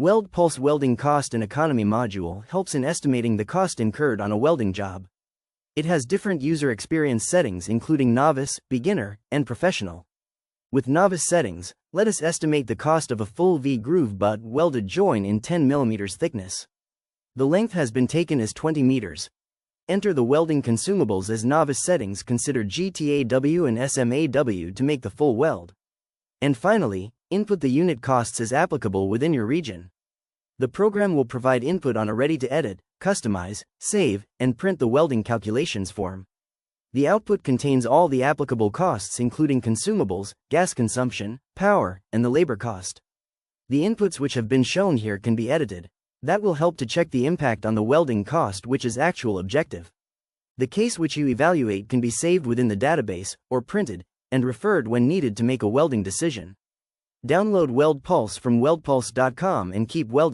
WeldPulse Welding Cost and Economy module helps in estimating the cost incurred on a welding job. It has different user experience settings including Novice, Beginner, and Professional. With Novice settings, let us estimate the cost of a full V-groove butt welded join in 10 mm thickness. The length has been taken as 20 meters. Enter the welding consumables as Novice settings, consider GTAW and SMAW to make the full weld. And finally, input the unit costs as applicable within your region. The program will provide input on a ready-to-edit, customize, save, and print the welding calculations form. The output contains all the applicable costs including consumables, gas consumption, power, and the labor cost. The inputs which have been shown here can be edited. That will help to check the impact on the welding cost which is actual objective. The case which you evaluate can be saved within the database, or printed, and referred when needed to make a welding decision. Download WeldPulse from weldpulse.com and keep welding.